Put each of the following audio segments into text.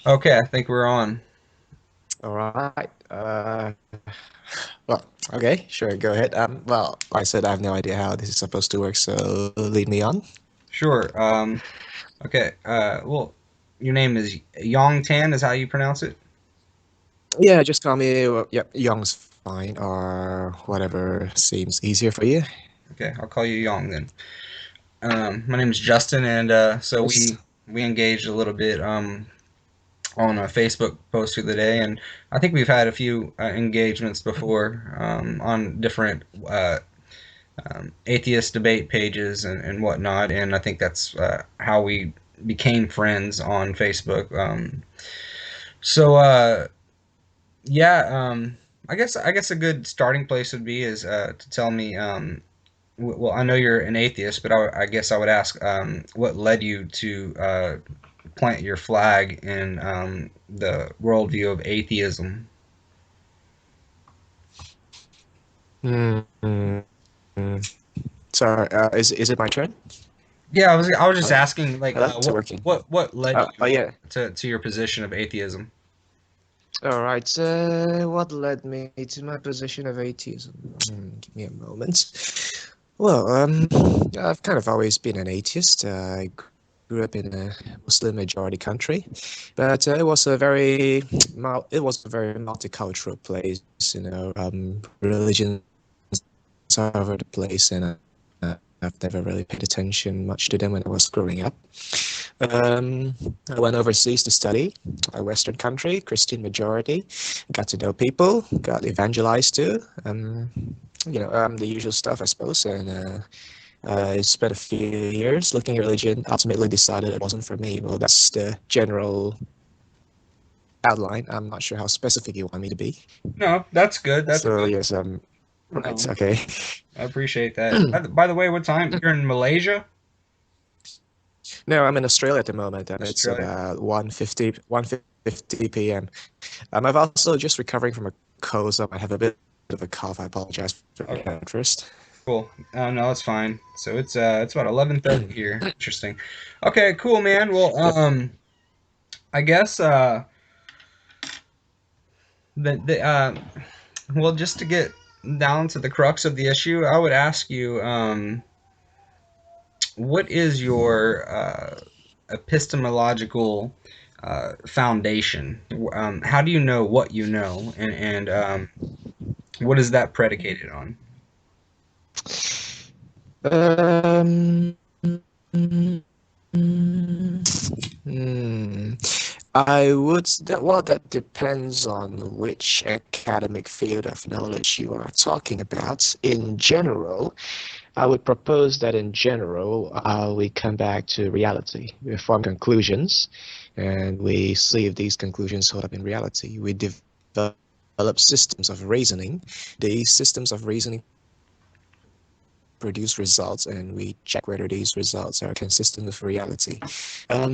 Okay, I think we're on. All right. Well, okay, sure, go ahead. Well, like I said, I have no idea how this is supposed to work, so lead me on. Sure. Okay. Well, your name is Yong Tan, is how you pronounce it? Yeah, just call me, well, yep, Young's fine, or whatever seems easier for you. Okay, I'll call you Yong then. My name is Justin, and so Yes. we engaged a little bit on a Facebook post the other day, and I think we've had a few engagements before on different atheist debate pages and whatnot, and I think that's how we became friends on Facebook. So yeah, I guess a good starting place would be is to tell me. Well, I know you're an atheist, but I guess I would ask what led you to plant your flag in the worldview of atheism. Hmm. Sorry, is it my turn? Yeah, I was just Hello? asking like Hello? Is it working? what led Oh, you yeah. to your position of atheism? All right. What led me to my position of atheism? Give me a moment. Well, I've kind of always been an atheist. I grew up in a Muslim majority country, but it was a very multicultural place. Religions all over the place, and I've never really paid attention much to them when I was growing up. Um, I went overseas to study, a Western country, Christian majority. Got to know people, got evangelized too. The usual stuff, I suppose. And I spent a few years looking at religion. Ultimately, decided it wasn't for me. Well, that's the general outline. I'm not sure how specific you want me to be. No, that's good. That's So good. yes, right, No, okay. I appreciate that. By the way, what time you're in Malaysia, No, I'm in Australia at the moment, and it's Australia? about 1:50 p.m. I've also just recovering from a cold, so I have a bit of a cough. I apologize for Okay, that first. cool. No, that's fine. So it's about 11:30 here. Interesting. Okay, cool, man. Well, Yep. I guess the well, just to get down to the crux of the issue, I would ask you, what is your epistemological foundation? How do you know what you know, and what is that predicated on? Um, hmm. I would that well that depends on which academic field of knowledge you are talking about. In general, I would propose that in general, we come back to reality. We form conclusions, and we see if these conclusions hold up in reality. We develop systems of reasoning. These systems of reasoning produce results, and we check whether these results are consistent with reality. I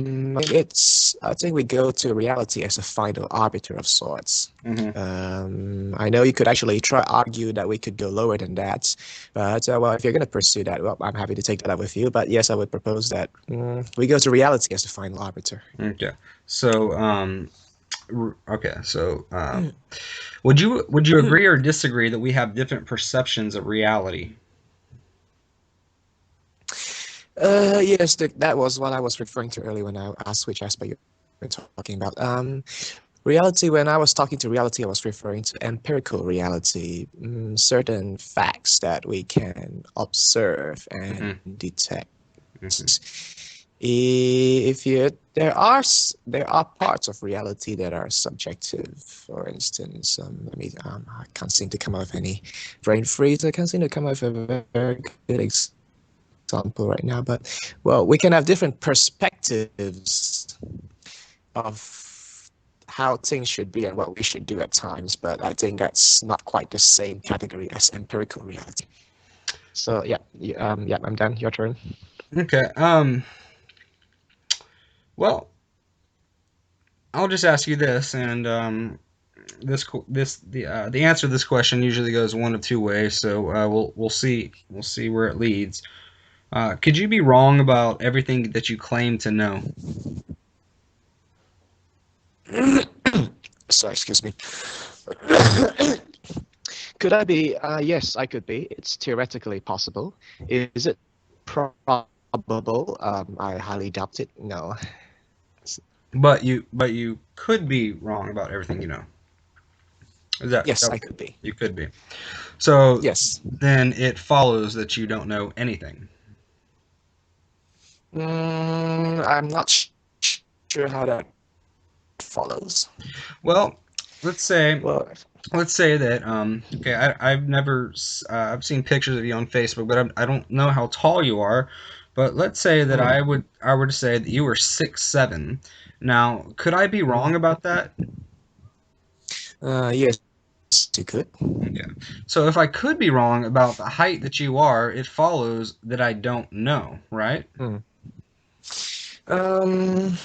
think we go to reality as a final arbiter of sorts. Hmm. I know you could actually try argue that we could go lower than that, but well, if you're going to pursue that, well, I'm happy to take that up with you. But yes, I would propose that we go to reality as the final arbiter. Okay. So, okay. So, would you agree or disagree that we have different perceptions of reality? Yes, that was what I was referring to earlier when I asked which aspect you were talking about. Reality, when I was talking to reality, I was referring to empirical reality, certain facts that we can observe and Hmm. detect. Hmm. If you there are parts of reality that are subjective. For instance, I can't seem to come up with any brain freeze. I can't seem to come up with a very good example right now. But well, we can have different perspectives of how things should be and what we should do at times. But I think that's not quite the same category as empirical reality. So yeah, I'm done. Your turn. Okay. Well, I'll just ask you this, and the answer to this question usually goes one of two ways. So we'll see where it leads. Could you be wrong about everything that you claim to know? Sorry, excuse me. Could I be? Yes, I could be. It's theoretically possible. Is it probable? I highly doubt it. No. But you could be wrong about everything you know. Is Yes, that I could be. you could be. So Yes. then it follows that you don't know anything. I'm not sure how that follows. Well, let's say Well, let's say that okay, I've never I've seen pictures of you on Facebook, but I don't know how tall you are. But let's say that mm, I were to say that you were 6'7". Now, could I be wrong mm, about that? yes, you could. Okay. So if I could be wrong about the height that you are, it follows that I don't know, right? Mm. Um,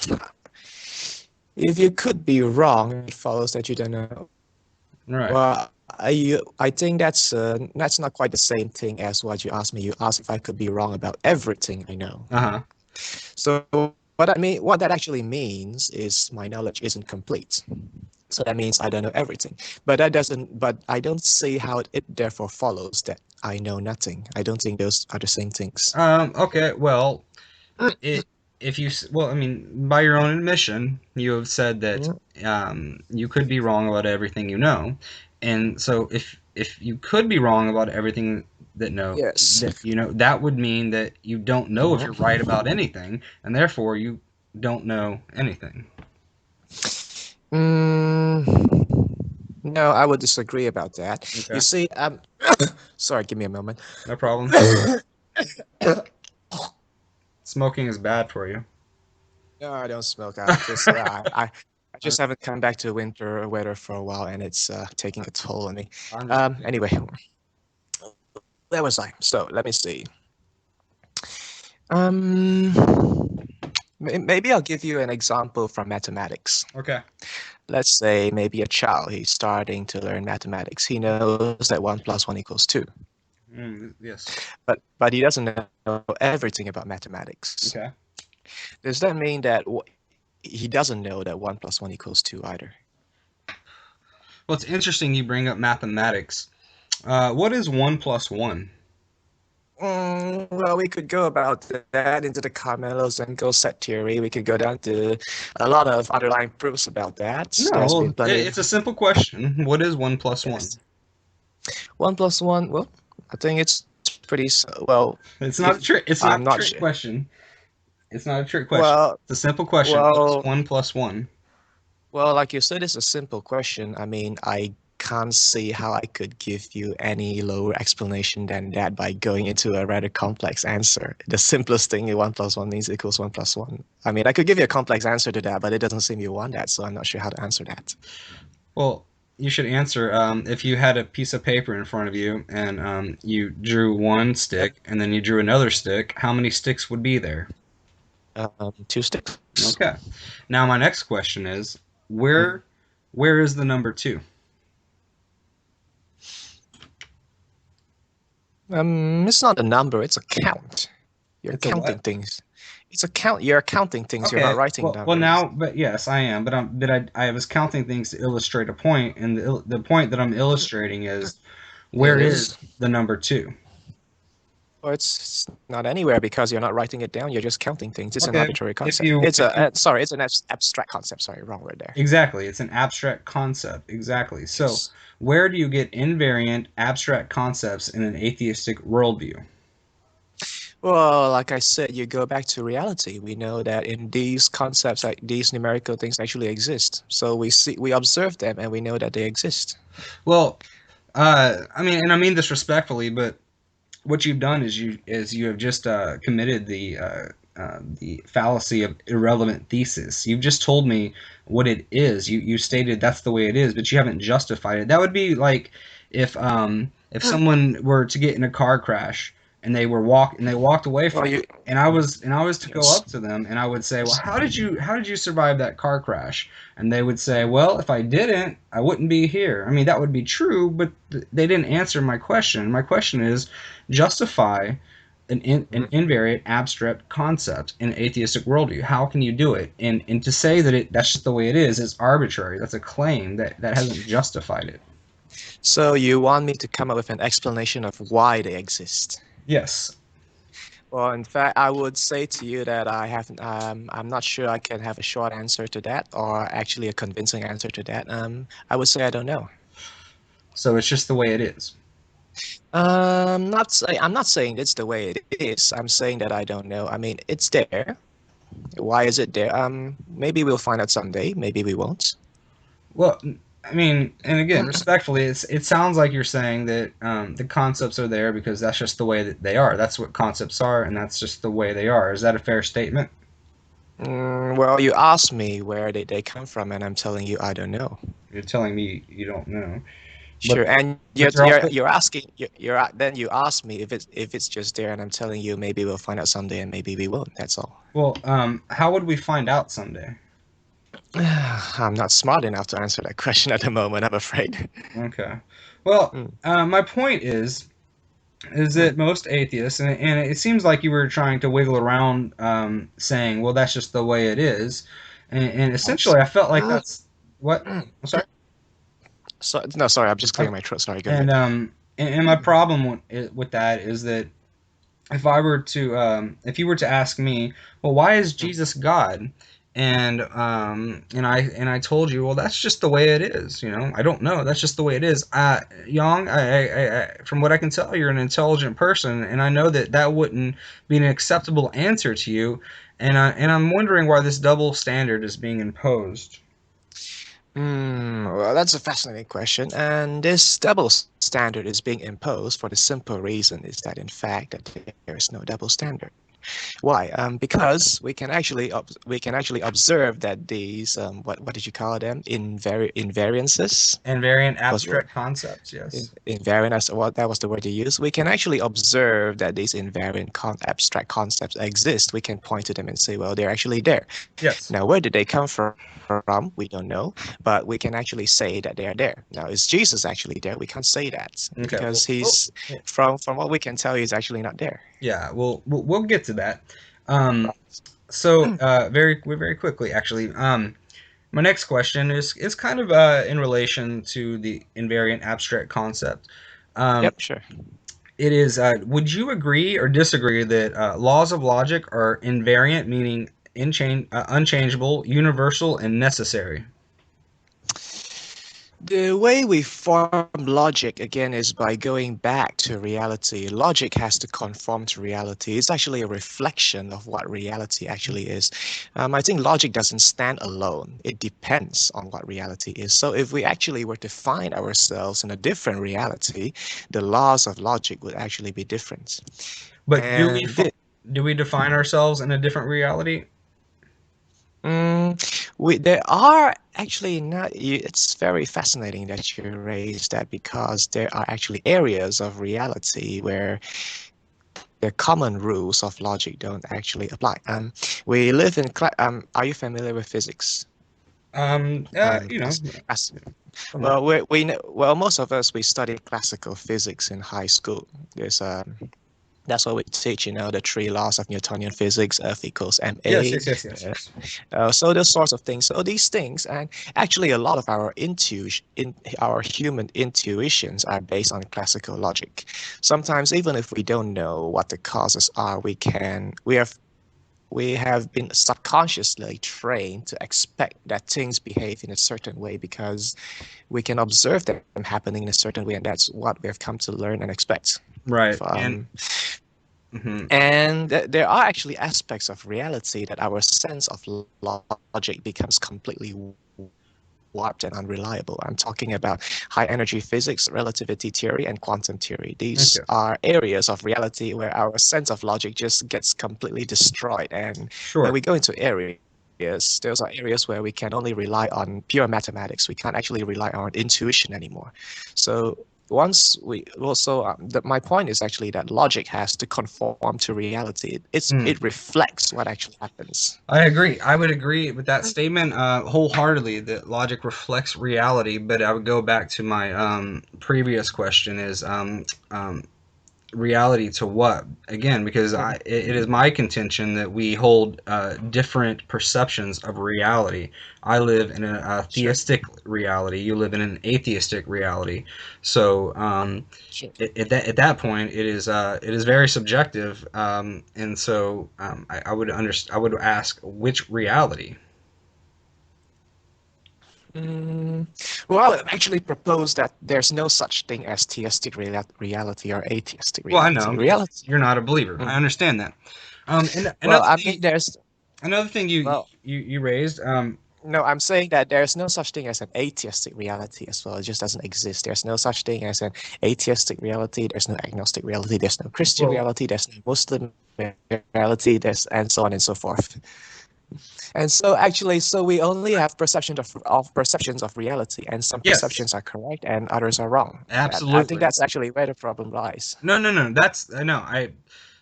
if you could be wrong, it follows that you don't know. Right. Well, I think that's not quite the same thing as what you asked me. You asked if I could be wrong about everything I know. Uh-huh. So what that actually means is my knowledge isn't complete. So that means I don't know everything. But I don't see how it therefore follows that I know nothing. I don't think those are the same things. Okay, well, it if you well, I mean, by your own admission, you have said that Mm, you could be wrong about everything you know, and so if you could be wrong about everything yes. that you know, that would mean that you don't know if you're Mhm. right about anything, and therefore you don't know anything. Mm, no, I would disagree about that. You Okay, see, sorry, give me a moment. no problem. Smoking is bad for you. No, I don't smoke. I just haven't come back to winter weather for a while, and it's taking a toll on me. I'm just Anyway, where was I? So let me see. Um, maybe I'll give you an example from mathematics. okay. Let's say maybe a child, he's starting to learn mathematics. He knows that 1 + 1 = 2, Yes. but he doesn't know everything about mathematics. Okay. Does that mean that he doesn't know that 1 + 1 = 2 either? Well, it's interesting you bring up mathematics. What is 1 plus 1? Well, we could go about that into the Carmelo's and Go set theory. We could go down to a lot of underlying proofs about that. No, There's been well, plenty of, it's a simple question. What is 1 plus 1? yes. 1 + 1. Well, I think it's pretty well. It's not a If trick. It's not I'm a not trick sure. question. It's not a trick question. Well, It's a simple question. What is well, 1 plus 1? well. Like you said, it's a simple question. I mean, I can't see how I could give you any lower explanation than that by going into a rather complex answer. The simplest thing, 1 + 1 means equals 1 + 1. I mean, I could give you a complex answer to that, but it doesn't seem you want that, so I'm not sure how to answer that. Well, you should answer if you had a piece of paper in front of you and you drew one Yep. stick and then you drew another stick. How many sticks would be there? 2 sticks. Okay. Now my next question is Mm. where is the number two? It's not a number, it's a count. You're It's a counting what? things. It's a count. You're counting things. You're not Okay, writing well numbers. now, but yes, I am. But I was counting things to illustrate a point, and the point that I'm illustrating is where is Is the number two? Well, it's not anywhere because you're not writing it down. You're just counting things. It's an Okay, arbitrary concept. It's if you sorry. It's an abstract concept. Sorry, wrong word there. exactly, it's an abstract concept. Exactly. So Yes. where do you get invariant abstract concepts in an atheistic worldview? Well, like I said, you go back to reality. We know that in these concepts, like these numerical things actually exist. So we observe them, and we know that they exist. Well, I mean, and I mean this respectfully, but what you've done is you have just committed the fallacy of irrelevant thesis. You've just told me what it is. You stated that's the way it is, but you haven't justified it. That would be like if someone were to get in a car crash and they walked away Well, from you me, and I was to go yes. up to them and I would say, well, how did you survive that car crash? And they would say, well, if I didn't, I wouldn't be here. I mean, that would be true, but they didn't answer my question. My question is justify an invariant abstract concept in atheistic worldview. How can you do it? And to say that that's just the way it is arbitrary. That's a claim that hasn't justified it. So you want me to come up with an explanation of why they exist? Yes. Well, in fact, I would say to you that I haven't. I'm not sure I can have a short answer to that, or actually a convincing answer to that. I would say I don't know. So it's just the way it is. I'm not saying it's the way it is. I'm saying that I don't know. I mean, it's there. Why is it there? Maybe we'll find out someday. Maybe we won't. Well, I mean, and again, respectfully, it sounds like you're saying that the concepts are there because that's just the way that they are. That's what concepts are, and that's just the way they are. Is that a fair statement? Well, you asked me where did they come from, and I'm telling you I don't know. You're telling me you don't know, Sure, and but you're also you're asking then you ask me if it's just there, and I'm telling you maybe we'll find out someday, and maybe we won't. That's all. well. How would we find out someday? I'm not smart enough to answer that question at the moment, I'm afraid. Okay. Well, Mm, my point is mm. that most atheists, and it seems like you were trying to wiggle around saying, well, that's just the way it is. And essentially, I felt like Uh, that's what. mm. I'm sorry. So no, sorry, I'm just Uh, clearing my throat. Sorry, go And ahead. my problem with that is that if I were to if you were to ask me, well, why is Mm, Jesus God? And I told you, well, that's just the way it is. I don't know. That's just the way it is. Young, from what I can tell, you're an intelligent person, and I know that that wouldn't be an acceptable answer to you. And I'm wondering why this double standard is being imposed. well, that's a fascinating question, and this double standard is being imposed for the simple reason is that in fact that there is no double standard. Why? Because we can actually observe that these what did you call them? Invariances Invariant was abstract concepts, in, yes. invariant as what that was the word you used. We can actually observe that these abstract concepts exist. We can point to them and say, well, they're actually there. Yes. Now, where did they come from? We don't know, but we can actually say that they are there. Now, is Jesus actually there? We can't say that Okay. because Well, he's from what we can tell, he's actually not there. yeah. We'll get to that. Um, So, very quickly, actually, my next question is kind of in relation to the invariant abstract concept. Um, Yep, sure. it is. Would you agree or disagree that laws of logic are invariant, meaning unchangeable, universal, and necessary? The way we form logic again is by going back to reality. Logic has to conform to reality. It's actually a reflection of what reality actually is. I think logic doesn't stand alone. It depends on what reality is. So if we actually were to find ourselves in a different reality, the laws of logic would actually be different. But And thi- do we define ourselves in a different reality? there are actually not. It's very fascinating that you raised that because there are actually areas of reality where the common rules of logic don't actually apply. We live in. Are you familiar with um, You know, as somewhat. well, well, most of us we studied classical physics in high school. There's That's what we teach, the three laws of Newtonian physics, F equals Yes, ma. yes, yes, yes, yes. So those sorts of things. So these things, and actually a lot of our human intuitions are based on classical logic. Sometimes, even if we don't know what the causes are, we have been subconsciously trained to expect that things behave in a certain way because we can observe them happening in a certain way, and that's what we have come to learn and expect. Right. And Um, mhm. and there are actually aspects of reality that our sense of logic becomes completely warped and unreliable. I'm talking about high energy physics, relativity theory, and quantum theory. These Okay. are areas of reality where our sense of logic just gets completely destroyed. And when Sure. we go into areas, those are areas where we can only rely on pure mathematics. We can't actually rely on intuition anymore. So once we also my point is actually that logic has to conform to reality. Hmm. It reflects what actually happens. I agree. I would agree with that statement wholeheartedly that logic reflects reality, but I would go back to my previous question is reality to what? Again, because Mhm. it is my contention that we hold different perceptions of reality. I live in a Sure, theistic reality. You live in an atheistic reality. So sure. at that point, it is very subjective. And so I would ask which reality. Mm, well, I actually propose that there's no such thing as theistic reality or atheistic Well, I know reality. because Reality. you're not a believer. I Mm. understand that. And Well, I mean, there's another thing well, you raised. no, I'm saying that there's no such thing as an atheistic reality as well. It just doesn't exist. There's no such thing as an atheistic reality. There's no agnostic reality. There's no Christian Well, reality. There's no Muslim reality. There's and so on and so forth. And so actually, so we only have perceptions of reality, and some yes, perceptions are correct and others are wrong. That I think absolutely. that's actually where the problem lies. No. That's no.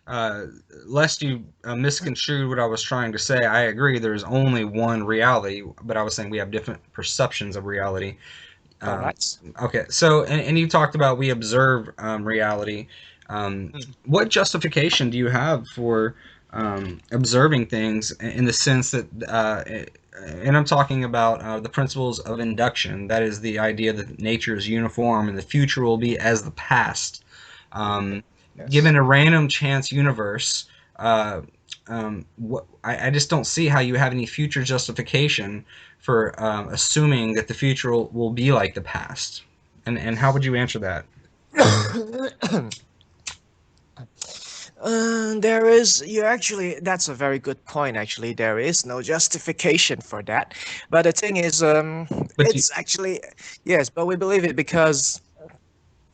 Uh, lest you misconstrued what I was trying to say. I agree. There's only one reality, but I was saying we have different perceptions of reality. All Um, right. okay, so and you talked about we observe reality. Mm, What justification do you have for observing things in the sense that, and I'm talking about the principles of induction. That is the idea that nature is uniform and the future will be as the past. Um, yes. Given a random chance universe, I just don't see how you have any future justification for assuming that the future will be like the past. And how would you answer that? There is, you actually, that's a very good point. Actually, there is no justification for that. But the thing is, But do, it's actually, yes, but we believe it because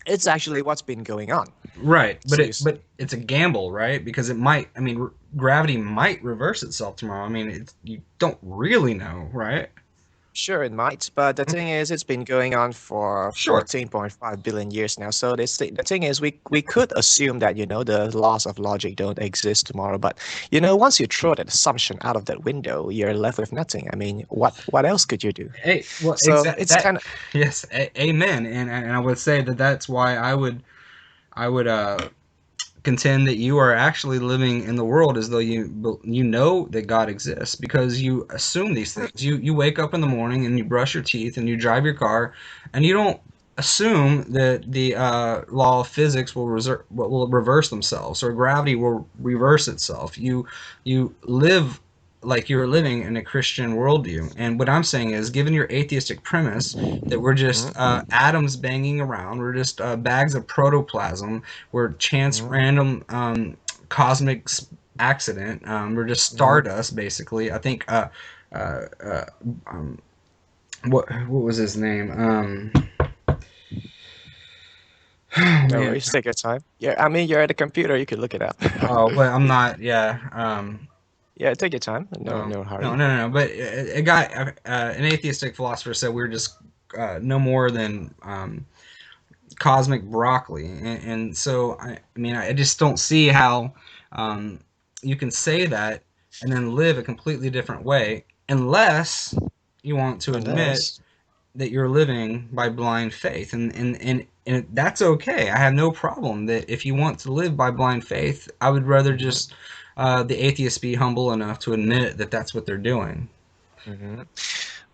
it's actually what's been going on. right, So you but see. it's a gamble, right? Because it might. I mean, gravity might reverse itself tomorrow. I mean, you don't really know, right? Sure, it might, but the thing is, it's been going on for Sure. 14.5 billion years now. So the thing is, we could assume that, the laws of logic don't exist tomorrow. But, once you throw that assumption out of that window, you're left with nothing. I mean, what else could you do? Hey, well, So exact it's that. kind of, Yes, amen. And I would say that that's why I would contend that you are actually living in the world as though you know that God exists because you assume these things. You wake up in the morning and you brush your teeth and you drive your car, and you don't assume that the law of physics will reverse themselves or gravity will reverse itself. You live like you're living in a Christian worldview. And what I'm saying is, given your atheistic premise that we're just mm, atoms banging around, we're just bags of protoplasm, we're chance mm, random cosmic accident. We're just mm. stardust, basically. I think. Uh, uh, um, what was his name? Oh No man. worries, take your time. Yeah, I mean, you're at the computer, you could look it up. Oh, but I'm not. Yeah. Yeah, take your time. No, No. no No. hurry. No. No. But a guy, an atheistic philosopher, said we're just no more than cosmic broccoli, and so I mean, I just don't see how um, you can say that and then live a completely different way unless you want to admit Unless. that you're living by blind faith, and that's okay. I have no problem that if you want to live by blind faith. I would rather Mhm, just the atheists be humble enough to admit that that's what they're doing. mhm.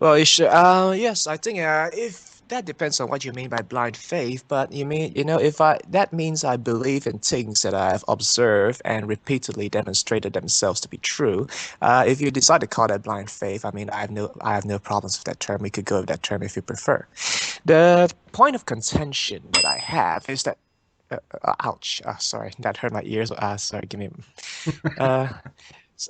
Well, you should. Yes, I think if that depends on what you mean by blind faith, but you mean, if that means I believe in things that I have observed and repeatedly demonstrated themselves to be true. If you decide to call that blind faith, I mean, I have no problems with that term. We could go with that term if you prefer. The point of contention that I have is that. Ouch! Sorry, that hurt my ears. Sorry, give me.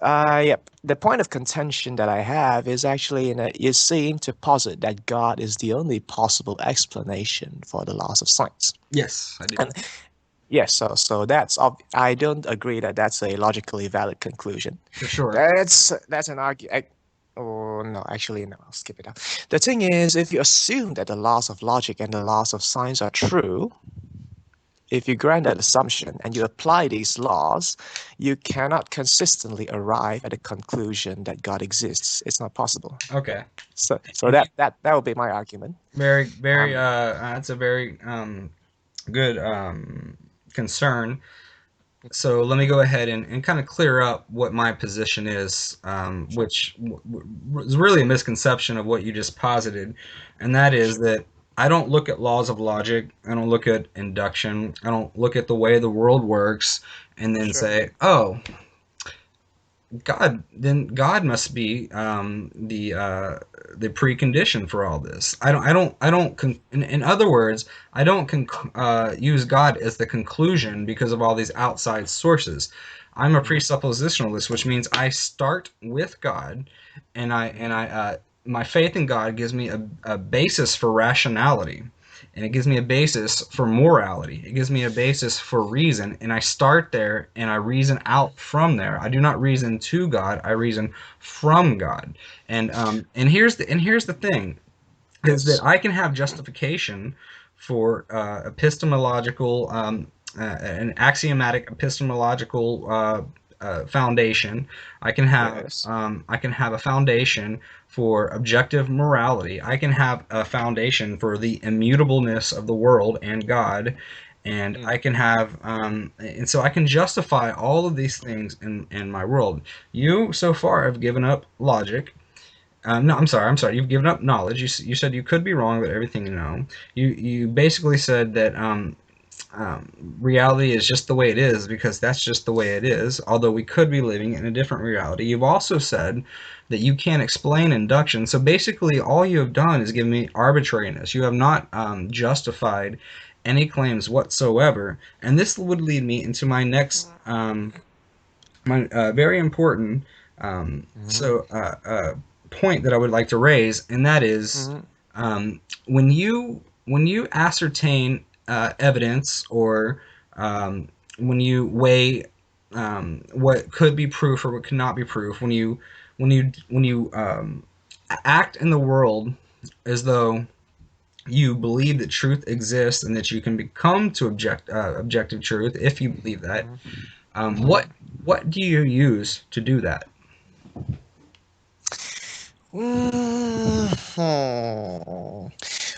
Uh, yep. The point of contention that I have is actually you seem to posit that God is the only possible explanation for the laws of science. Yes, I do. And yes, so I don't agree that that's a logically valid conclusion. For sure. That's an argument. Oh no, actually no, I'll skip it out. The thing is, if you assume that the laws of logic and the laws of science are true, if you grant that assumption and you apply these laws, you cannot consistently arrive at a conclusion that God exists. It's not possible. Okay. So And that would be my argument. very, very. Um, That's a very good concern. So let me go ahead and kind of clear up what my position is, which is really a misconception of what you just posited, and that is Sure. that I don't look at laws of logic, I don't look at induction, I don't look at the way the world works, and then Sure. say, oh, God must be the precondition for all this. In other words, I don't use God as the conclusion because of all these outside sources. I'm a Mhm. presuppositionalist, which means I start with God, Mhm. my faith in God gives me a basis for rationality, and it gives me a basis for morality. It gives me a basis for reason, and I start there and I reason out from there. I do not reason to God; I reason from God. And here's the thing: is that Yes. I can have justification for epistemological an axiomatic epistemological foundation. Yes. I can have a foundation for objective morality. I can have a foundation for the immutableness of the world and God, and Mm. I can have and so I can justify all of these things in my world. You so far have given up logic. No, I'm sorry. I'm sorry. You've given up knowledge. You said you could be wrong about everything you know. You basically said that reality is just the way it is because that's just the way it is. Although we could be living in a different reality. You've also said that you can't explain induction. So basically, all you have done is given me arbitrariness. You have not justified any claims whatsoever. And this would lead me into my next my very important Mhm. point that I would like to raise, and that is Mhm. when you ascertain evidence or when you weigh what could be proof or what cannot be proof, when you act in the world as though you believe that truth exists and that you can become to objective truth if you believe that. Mhm. Um, Mhm. what what do you use to do that? Mhm.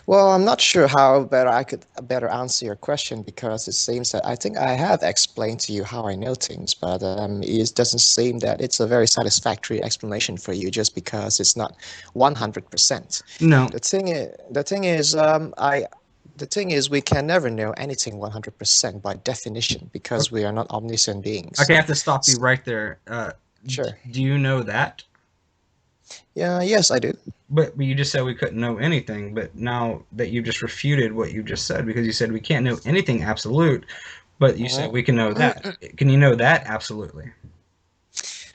Well, I'm not sure how better I could better answer your question because it seems that I think I have explained to you how I know things, but it doesn't seem that it's a very satisfactory explanation for you just because it's not 100%. No. The thing is, we can never know anything 100% by definition because we are not omniscient beings. Okay, I have to stop you right there. Sure. Do you know that? Yeah, yes, I do. But you just said we couldn't know anything. But now that you just refuted what you just said, because you said we can't know anything absolute, but you said Mhm. we can know that. Can you know that absolutely?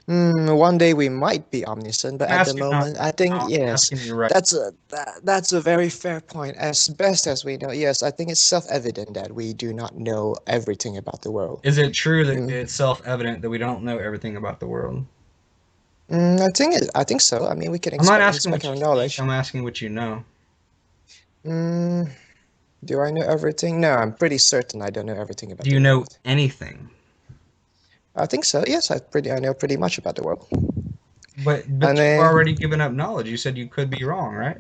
One day we might be omniscient, but I'm at the asking. No, moment, I think no, I'm yes, asking you right. that's a very fair point. As best as we know, yes, I think it's self-evident that we do not know everything about the world. Is it true that Mm, it's self-evident that we don't know everything about the world? I think so. I mean, we can I'm not expect asking inspect what our you think. knowledge. I'm asking what you know. Mm, do I know everything? No, I'm pretty certain I don't know everything Do about you the know world. anything? I think so. Yes, I know pretty much about the world. But And you've then already given up knowledge. You said you could be wrong, right?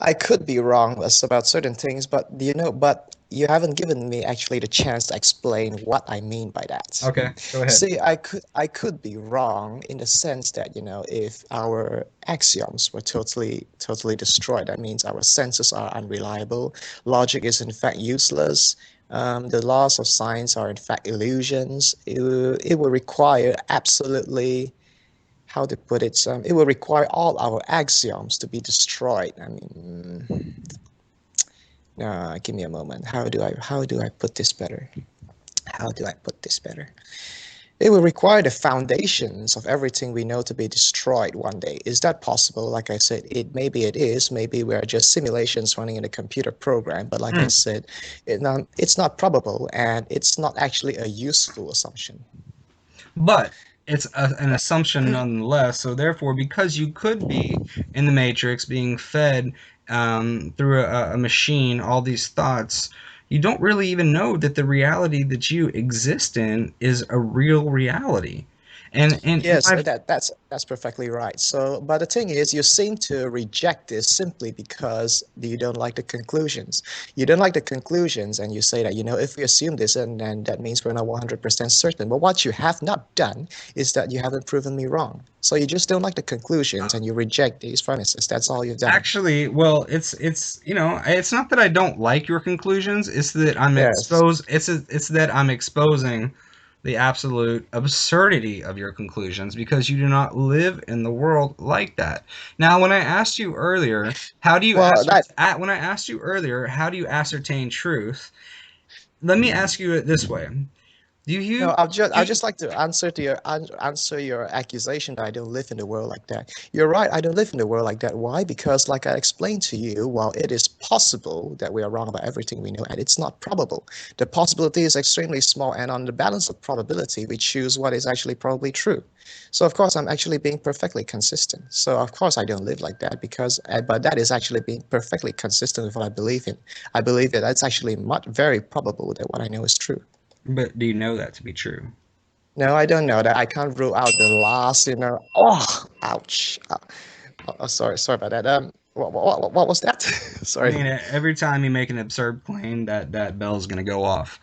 I could be wrong about certain things, but you haven't given me actually the chance to explain what I mean by that. Okay, go ahead. See, I could be wrong in the sense that, if our axioms were totally destroyed, that means our senses are unreliable, logic is in fact useless, the laws of science are in fact illusions. It will require absolutely how to put it, it will require all our axioms to be destroyed. I mean, give me a moment. How do I put this better? How do I put this better? It will require the foundations of everything we know to be destroyed one day. Is that possible? Like I said, it is. Maybe we are just simulations running in a computer program. But like I Hmm. said, it's not probable and it's not actually a useful assumption. But it's an assumption nonetheless. So therefore, because you could be in the matrix being fed through a machine all these thoughts, you don't really even know that the reality that you exist in is a real reality. And Yes, that's perfectly right. So, but the thing is, you seem to reject this simply because you don't like the conclusions. You don't like the conclusions, and you say that, if we assume this, and then that means we're not 100% certain. But what you have not done is that you haven't proven me wrong. So you just don't like the conclusions, and you reject these premises. That's all you've done. actually, well, it's it's not that I don't like your conclusions. It's that I'm Yes. exposed. It's that I'm exposing the absolute absurdity of your conclusions because you do not live in the world like that. Now, when I asked you earlier, Well, that when I asked you earlier, how do you ascertain truth? Let me ask you it this way: Do No, you I'd do you, just like to answer your accusation that I don't live in the world like that. You're right, I don't live in the world like that. Why? Because, like I explained to you, while it is possible that we are wrong about everything we know, and it's not probable, the possibility is extremely small, and on the balance of probability, we choose what is actually probably true. So, of course, I'm actually being perfectly consistent. So, of course, I don't live like that because, but that is actually being perfectly consistent with what I believe in. I believe that it's actually very probable that what I know is true. but do you know that to be true? No, I don't know that. I can't rule out the last, Oh, ouch. Sorry about that. What was that? I Sorry. mean, every time you make an absurd claim, that bell's gonna go off.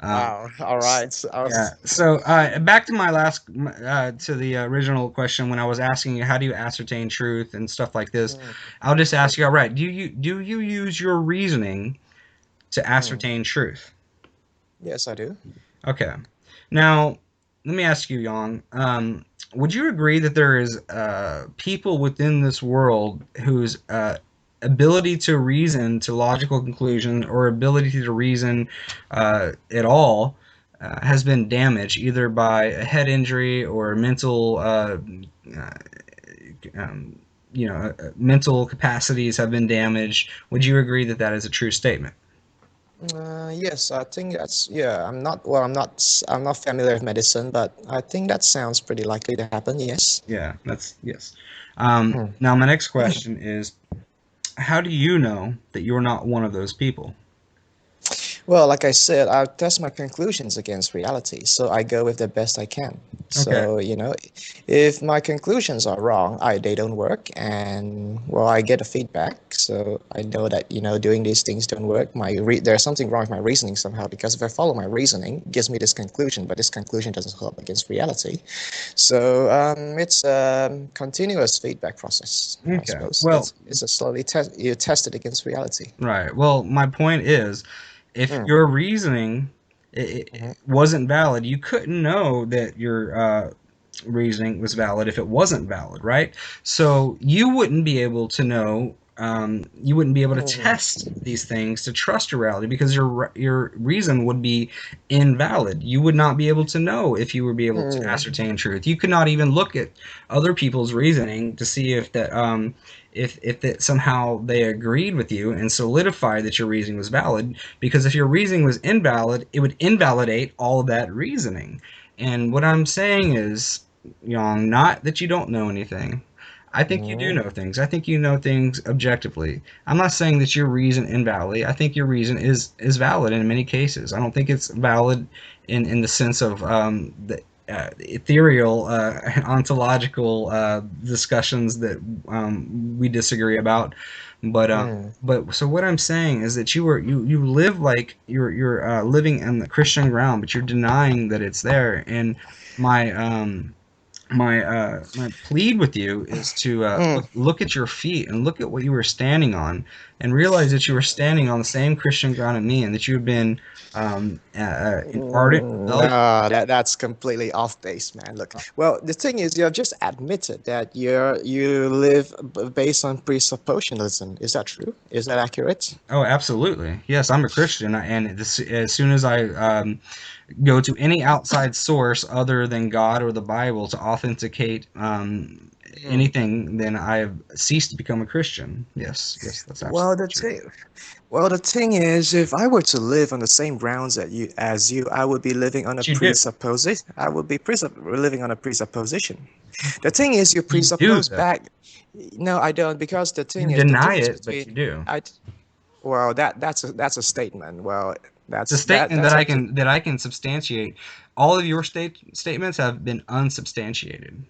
Um, Wow. All right. So I yeah. was. So back to my last to the original question when I was asking you how do you ascertain truth and stuff like this. Mm, I'll just ask you outright: Do you use your reasoning to mm. ascertain truth? Yes, I do. Okay. Now, let me ask you, Yang. Would you agree that there is people within this world whose ability to reason to logical conclusion or ability to reason at all has been damaged either by a head injury or mental, uh, um, mental capacities have been damaged? Would you agree that that is a true statement? Yes, I think that's yeah. I'm not familiar with medicine, but I think that sounds pretty likely to happen. Yes. Yeah, that's yes. Hmm. Now, my next question is how do you know that you're not one of those people? Well, like I said, I test my conclusions against reality, so I go with the best I can. Okay. So, if my conclusions are wrong, they don't work, and well, I get a feedback, so I know that doing these things don't work. There's something wrong with my reasoning somehow because if I follow my reasoning, it gives me this conclusion, but this conclusion doesn't hold up against reality. So it's a continuous feedback process, I Okay. suppose. Well, It's a slowly you test it against reality. right. Well, my point is if Mm. your reasoning Mhm. wasn't valid, you couldn't know that your reasoning was valid if it wasn't valid, right? So you wouldn't be able to know, you wouldn't be able to Mhm. test these things to trust your reality because your reason would be invalid. You would not be able to know if you would be able to Mm. ascertain truth. You could not even look at other people's reasoning to see if that if that somehow they agreed with you and solidified that your reasoning was valid because if your reasoning was invalid it would invalidate all of that reasoning. And what I'm saying is, Young, not that you don't know anything. I think you do Mhm. know things. I think you know things objectively. I'm not saying that your reason invalid. I think your reason is valid in many cases. I don't think it's valid in the sense of the ethereal ontological discussions that we disagree about. But Mm. so what I'm saying is that you live like you're living in the Christian ground, but you're denying that it's there. And my my plead with you is to Mm. look at your feet and look at what you were standing on and realize that you were standing on the same Christian ground as me and that you've been in ardent rebellion. No, that's completely off base, man. Look, well, the thing is, you have just admitted that you live based on presuppositionalism. Is that true? Is that accurate? Oh, absolutely. Yes, I'm a Christian, and as soon as I go to any outside source other than God or the Bible to authenticate Mm. anything, then I have ceased to become a Christian. Yes, yes, that's Well, absolutely the true. thing, well, the thing is, if I were to live on the same grounds as you, I would be living on a But you do. presupposition. I would be living on a presupposition. The thing is, you You do, presuppose though. back. No, I don't, because the You thing is, the deny difference it, but between you do. I. Well, that's a statement. Well, It's a that's statement that up to. I can substantiate. all of your statements have been unsubstantiated.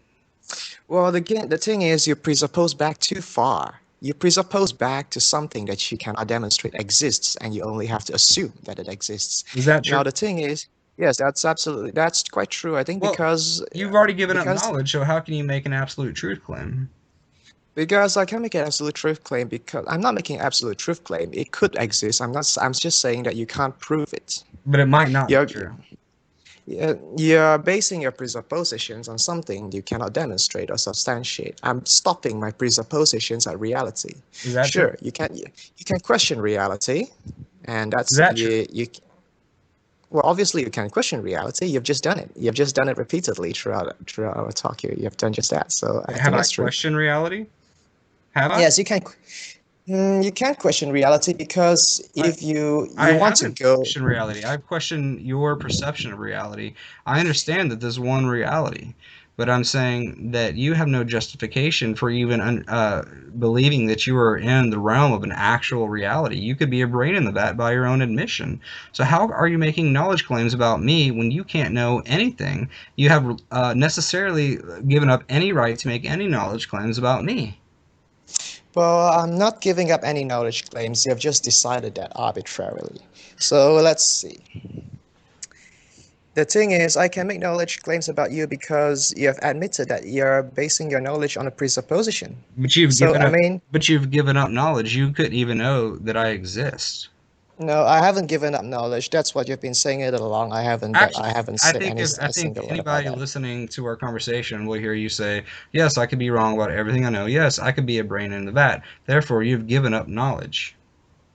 Well, the thing is, you presuppose back too far. You presuppose back to something that you cannot demonstrate exists, and you only have to assume that it exists. Is that Now, true? the thing is, yes, that's quite true. I think Well, because you've already given up because knowledge, so how can you make an absolute truth claim? because I can make an absolute truth claim because I'm not making an absolute truth claim. It could exist. I'm not. I'm just saying that you can't prove it. But it might not be You're true. you're basing your presuppositions on something you cannot demonstrate or substantiate. I'm stopping my presuppositions at reality. Is that true? Sure, you can question reality, and Is that's that true? you. Well, obviously you can question reality. You've just done it. You've just done it repeatedly throughout our talk here. You've done just that. So I Have think I that's true. questioned reality? Have I? Yes, you can. You can't question reality because I, if you I want to haven't go. questioned reality. I've questioned your perception of reality. I understand that there's one reality, but I'm saying that you have no justification for even believing that you are in the realm of an actual reality. You could be a brain in the vat by your own admission. So how are you making knowledge claims about me when you can't know anything? You have necessarily given up any right to make any knowledge claims about me. Well, I'm not giving up any knowledge claims. You have just decided that arbitrarily. So let's see. The thing is, I can make knowledge claims about you because you have admitted that you're basing your knowledge on a presupposition. But you've So, given I up. mean, But you've given up knowledge. You couldn't even know that I exist. no, I haven't given up knowledge. That's what you've been saying it along. I haven't, but Actually, I haven't I said think if I a think single word about anybody that. listening to our conversation will hear you say, "Yes, I could be wrong about everything I know. Yes, I could be a brain in the vat. Therefore, you've given up knowledge."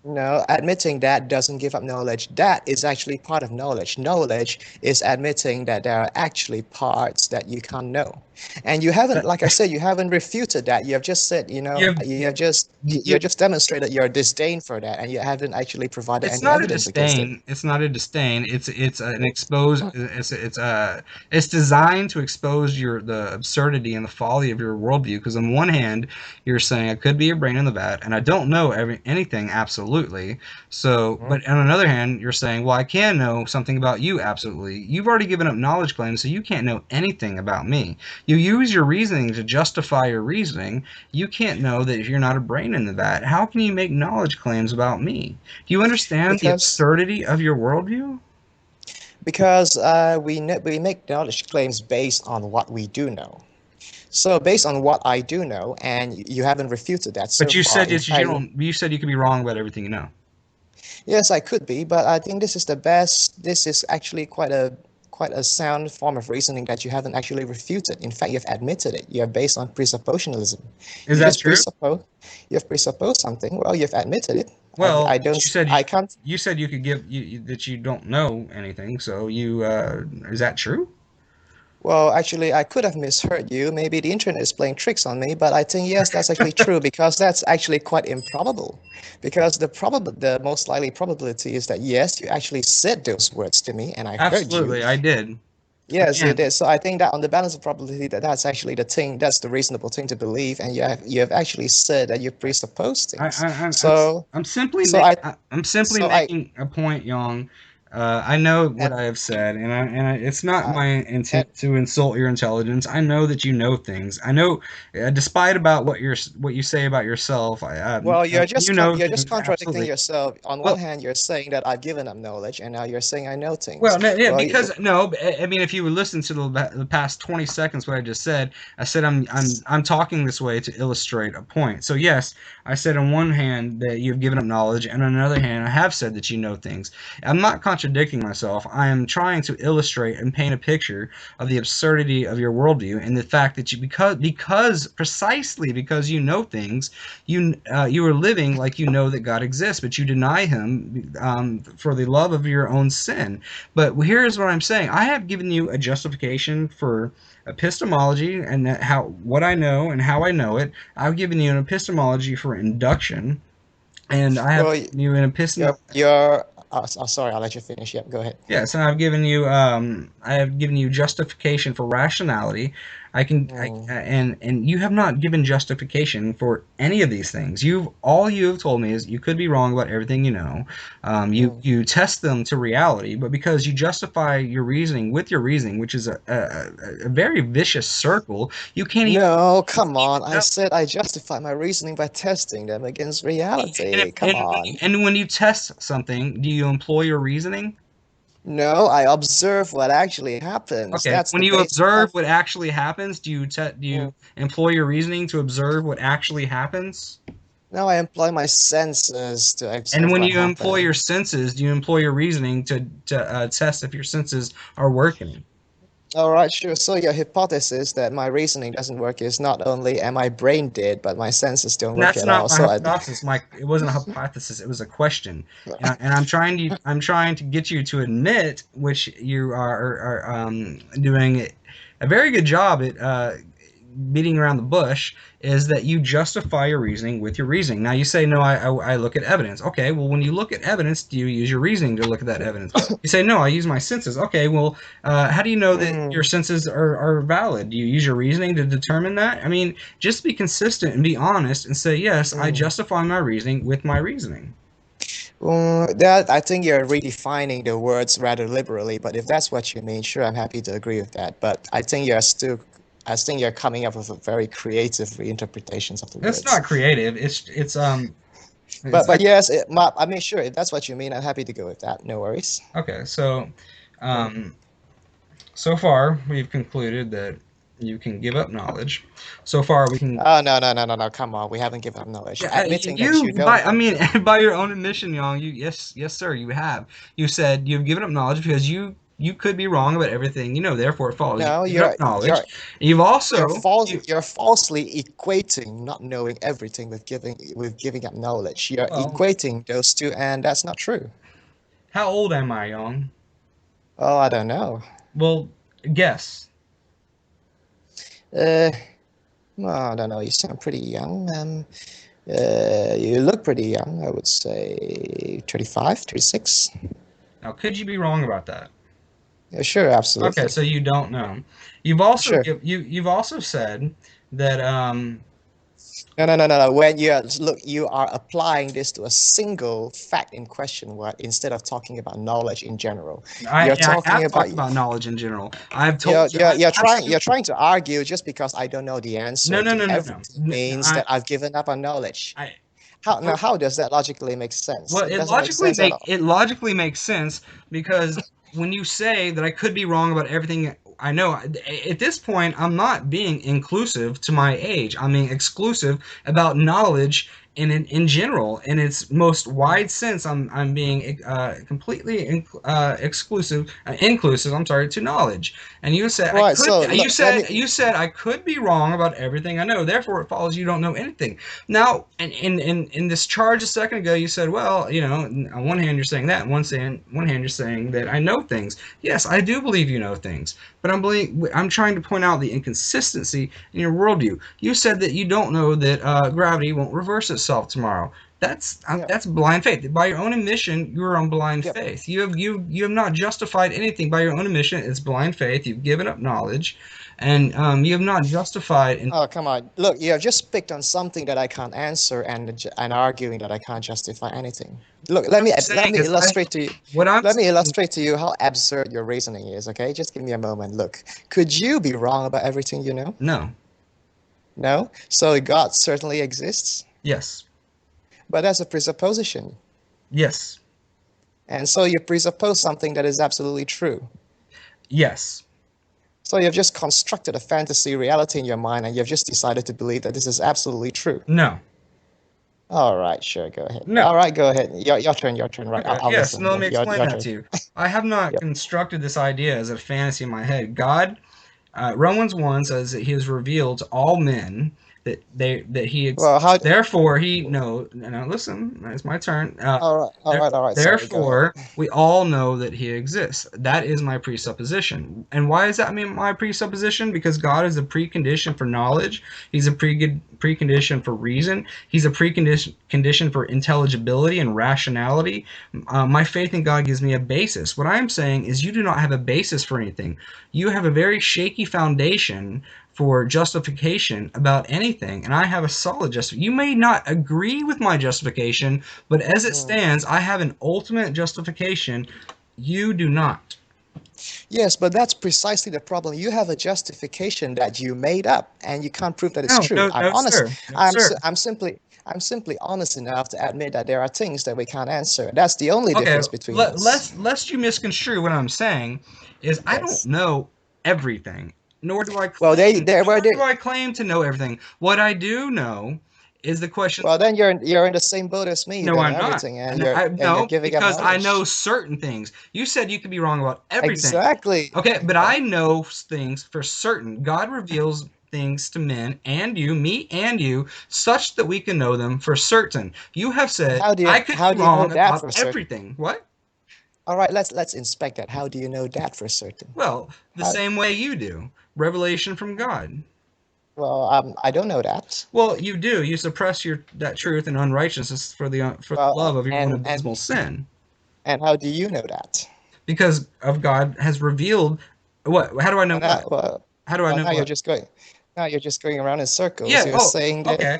No, admitting that doesn't give up knowledge. That is actually part of knowledge. Knowledge is admitting that there are actually parts that you can't know. And you haven't, But like I said, you haven't refuted that. You have just said, you've you you, have just demonstrated your disdain for that, and you haven't actually provided it's any not a evidence against it. disdain. It's not a disdain. It's an expose. It's designed to expose the absurdity and the folly of your worldview. Because on one hand, you're saying I could be a brain in the vat, and I don't know anything absolutely. So, Mhm. but on another hand, you're saying, well, I can know something about you absolutely. You've already given up knowledge claims, so you can't know anything about me. You use your reasoning to justify your reasoning. You can't know that you're not a brain in the vat. How can you make knowledge claims about me? Do you understand the Because absurdity of your worldview? we make knowledge claims based on what we do know. So based on what I do know, and you haven't refuted that so But you far. said In yes, you fact, don't. You said you could be wrong about everything you know. yes, I could be, but I think this is the best. This is actually quite a sound form of reasoning that you haven't actually refuted. In fact, you've admitted it. You're based on presuppositionalism. Is You that just true? presuppose. You've presupposed something. Well, you've admitted it. I Well, don't. I can't. you said you could that you don't know anything. So you is that true? Well, actually, I could have misheard you. Maybe the internet is playing tricks on me, but I think yes, that's actually true because that's actually quite improbable. Because the most likely probability is that yes, you actually said those words to me and I heard you. Absolutely, I did. Yes, you Again, did. So I think that on the balance of probability, that's actually the thing. That's the reasonable thing to believe, and you have actually said that you presuppose I, things. I I'm So I'm simply so I I'm simply so I making a point, Young. I know what and I have said, it's not uh, my and intent to insult your intelligence. I know that you know things. I know, despite about what you say about yourself, well, you know you're just things contradicting absolutely. yourself. On one Well, hand, you're saying that I've given up knowledge, and now you're saying I know things. Well, no, yeah, Well, because no, I mean, if you would listen to the past 20 seconds, what I just said, I said I'm talking this way to illustrate a point. So yes, I said on one hand that you've given up knowledge, and on another hand, I have said that you know things. I'm not contradicting myself. I am trying to illustrate and paint a picture of the absurdity of your worldview and the fact that you because precisely because you know things, you are living like you know that God exists, but you deny Him for the love of your own sin. But here's what I'm saying. I have given you a justification for epistemology and that how what I know and how I know it. I've given you an epistemology for induction, and I have well, given you an epistem. you're. Sorry, I'll let you finish. Yep, go ahead. Yes, and I have given you justification for rationality. Mm, And you have not given justification for any of these things. All you have told me is you could be wrong about everything you know. mm. You test them to reality, but because you justify your reasoning with your reasoning, which is a very vicious circle, No, you can't come even on. I know. said I justify my reasoning by testing them against reality. Come on. And when you test something, do you employ your reasoning? No, I observe what actually happens. Okay. That's When the you basic observe of. what actually happens, do you Mm. employ your reasoning to observe what actually happens? Now I employ my senses to And observe when what you employ your happens. senses, do you employ your reasoning to test if your senses are working? All right, sure. So your hypothesis that my reasoning doesn't work is not only am I brain dead, but my senses don't And work that's at not all. my So I, hypothesis. It wasn't a hypothesis. It was a question. And I'm trying to get you to admit, which you are doing a very good job at beating around the bush, is that you justify your reasoning with your reasoning. Now you say, no, I look at evidence. Okay, well, when you look at evidence, do you use your reasoning to look at that evidence? You say, no, I use my senses. Okay, well, how do you know that your mm, senses are valid? Do you use your reasoning to determine that? I mean, just be consistent and be honest and say, yes, I mm. justify my reasoning with my reasoning. That I think you're redefining the words rather liberally, but if that's what you mean, sure, I'm happy to agree with that. But I think you're coming up with a very creative reinterpretations of the It's words. not creative. It's But yes, I mean, sure, if that's what you mean, I'm happy to go with that. No worries. okay. So, Mm. um, so far we've concluded that you can give up knowledge. So far we can. Oh, no, no, no, no, no. Come on. We haven't given up knowledge. Yeah, Admitting that you don't I know. mean, by your own admission, Young, yes, sir, you have. You said you've given up knowledge because you could be wrong about everything you know. Therefore, it follows you've No, given up knowledge. you're You've also, you, you're falsely equating not knowing everything with giving up knowledge. You're well, equating those two, and that's not true. how old am I, Young? Oh, I don't know. Well, guess. Uh, well, I don't know. You sound pretty young. You look pretty young. I would say 35, 36. Now, could you be wrong about that? Yeah, sure, Okay, absolutely. so you don't know. Sure. You've also said that No, no, no, no, no. When you are, look, you are applying this to a single fact in question, what instead of talking about knowledge in general. You're I talking have about talked about knowledge in general. I've told you I've seen. you're trying to argue just because I don't know the answer to No. everything means I that I've given up on knowledge. I Now how does that logically make sense? Well, It doesn't make sense at all. it logically makes sense because when you say that I could be wrong about everything I know, at this point I'm not being inclusive to my age. I'm being exclusive about knowledge in general in its most Mm. wide sense. I'm being completely exclusive inclusive. I'm sorry, to knowledge. And you said I Right, could. so look, let me. You said I could be wrong about everything I know. Therefore, it follows you don't know anything. Now, in this charge a second ago, you said, well, you know, on one hand you're saying that, on one hand you're saying that I know things. Yes, I do believe you know things, but I'm trying to point out the inconsistency in your worldview. You said that you don't know that gravity won't reverse itself tomorrow. Yeah, That's blind faith. By your own admission, you're on blind yep. faith. You have not justified anything by your own admission. It's blind faith. You've given up knowledge, and you have not justified. And Oh, come on. Look, you have just picked on something that I can't answer and arguing that I can't justify anything. Look, what I'm saying is, what I'm let me saying, illustrate to you how absurd your reasoning is, okay? Just give me a moment. Look, could you be wrong about everything you know? no, No? So God certainly exists, yes, but that's a presupposition. yes, And so you presuppose something that is absolutely true. yes, So you've just constructed a fantasy reality in your mind and you've just decided to believe that this is absolutely true. no, All right, sure, go ahead. no. All right, go ahead. Your turn, right? Okay, I'll yes. listen. No, let me explain Your that turn. to you. I have not Yep. constructed this idea as a fantasy in my head. God, Romans 1 says that He has revealed to all men that He Well, how? therefore He no no listen. It's my turn. All right. Sorry, go ahead. Therefore, we all know that He exists. That is my presupposition. And why is that my presupposition? Because God is a precondition for knowledge. He's a precondition for reason. He's a precondition for intelligibility and rationality. My faith in God gives me a basis. What I'm saying is, you do not have a basis for anything. You have a very shaky foundation for justification about anything, and I have a solid justification. You may not agree with my justification, but as it Mm. stands, I have an ultimate justification. You do not. Yes, but that's precisely the problem. You have a justification that you made up, and you can't prove that it's No, true. no, I'm no, honest. sir. No, sir. I'm simply honest enough to admit that there are things that we can't answer. That's the only Okay, difference between us. lest you misconstrue what I'm saying is I don't Yes. know everything, nor do I Well, claim, they were nor they. do I claim to know everything. What I do know is the questions. Well, then you're in the same boat as me. You No, don't know I'm not. everything, and you're No, giving up because I know knowledge. certain things. You said you could be wrong about everything. Exactly. Okay, but I Exactly. know things for certain. God reveals things to men and you, me and you, such that we can know them for certain. You have said I could be How do you know wrong that about for certain? everything. What? All right, let's inspect that. How do you know that for certain? Well, the How, same way you do. Revelation from God. well, I don't know that. Well, you do. You suppress your that truth and unrighteousness for the Well, love of your own abysmal sin, and how do you know that? because of God has revealed what? How do I know Well, now, what? well, How do I well, know what? now you're just going around in circles. Yeah. You're Oh, saying that. okay.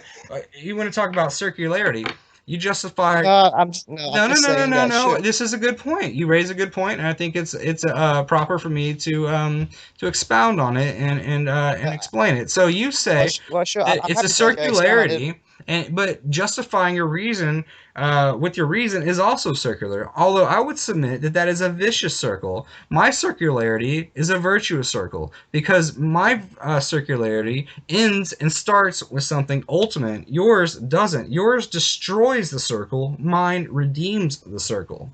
You want to talk about circularity? You justify. No, I'm No, no, just no, no, saying no, that. no. Sure. This is a good point. You raise a good point, and I think it's proper for me to expound on it and Uh, explain it. So you say well, sure. that I'm it's a happy for you to expound on it. circularity, and but justifying your reason with your reason is also circular. Although I would submit that that is a vicious circle. My circularity is a virtuous circle because my circularity ends and starts with something ultimate. Yours doesn't. Yours destroys the circle. Mine redeems the circle.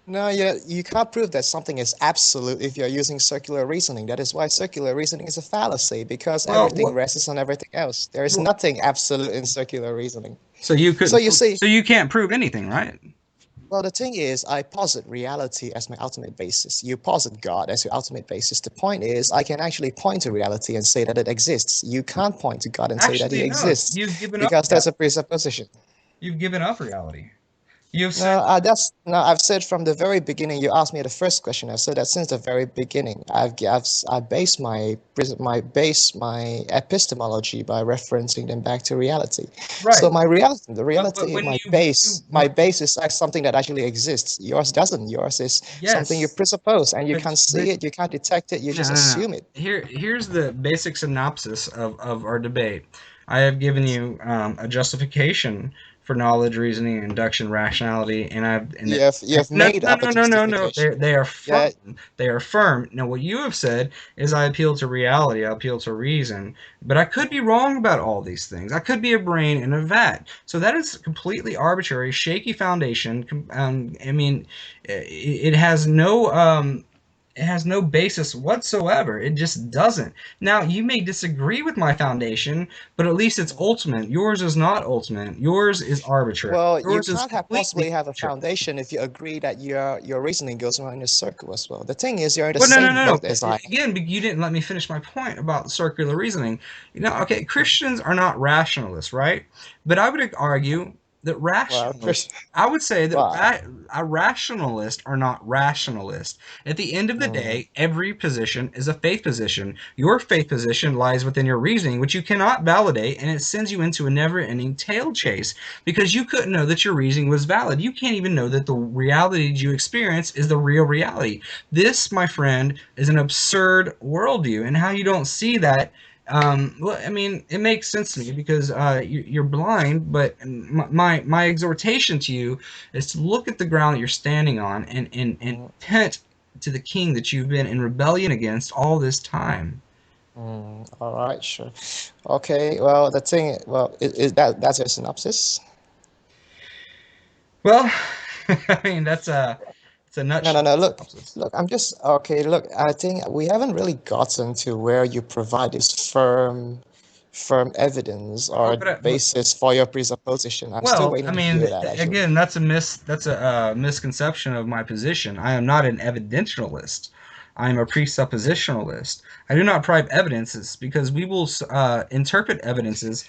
No, you can't prove that something is absolute if you're using circular reasoning. That is why circular reasoning is a fallacy, because Well, everything what? rests on everything else. There is Well, nothing absolute in circular reasoning. so you So couldn't. you see, So you can't prove anything, right? well, the thing is, I posit reality as my ultimate basis. You posit God as your ultimate basis. The point is, I can actually point to reality and say that it exists. You can't point to God and say that He Actually, no. exists, You've given up because that's reality. a presupposition. You've given up reality. You've No, said no. I've said from the very beginning. You asked me the first question. I've said that since the very beginning. I base my epistemology by referencing them back to reality. So right. the But reality, when you my base is like something that actually exists. Yours doesn't. Yours is something you yes, presuppose, and you can't but see it, you can't detect it, you no, just no, no. assume it. Here's the basic synopsis of our debate. I have given you a justification for knowledge, reasoning, induction, rationality, and I've and it, You have no, made no, up a no, no, no, no. justification. They are Yeah. firm. They are firm. Now, what you have said is I appeal to reality. I appeal to reason. But I could be wrong about all these things. I could be a brain in a vat. So that is completely arbitrary, shaky foundation. I mean, it has no. It has no basis whatsoever. It just doesn't. Now, you may disagree with my foundation, but at least it's ultimate. Yours is not ultimate. Yours is arbitrary. Well, you Yours is can't have completely possibly have a arbitrary. foundation if you agree that your reasoning goes around in a circle as well. The thing is, you're in the Well, no, no, same no, no. boat as I am. Again, you didn't let me finish my point about circular reasoning. Okay, Christians are not rationalists, right? But I would argue that Well, rationalists, I would say that well, a rationalist are not rationalists. At the end of the mm, day, every position is a faith position. Your faith position lies within your reasoning, which you cannot validate, and it sends you into a never-ending tail chase because you couldn't know that your reasoning was valid. You can't even know that the reality you experience is the real reality. This, my friend, is an absurd worldview, and how you don't see that. Well, I mean, it makes sense to me because you're blind. But my exhortation to you is to look at the ground that you're standing on and mm, repent to the King that you've been in rebellion against all this time. all right, sure. Okay, well, the thing, well, is that's a synopsis? Well, I mean it's a No, no, nutshell no. synopsis. Look. I'm just okay. Look, I think we haven't really gotten to where you provide this firm evidence Oh, or basis for your presupposition. I'm still well, I waiting to mean, hear that actually. again, that's a misconception of my position. I am not an evidentialist. I am a presuppositionalist. I do not provide evidences because we will interpret evidences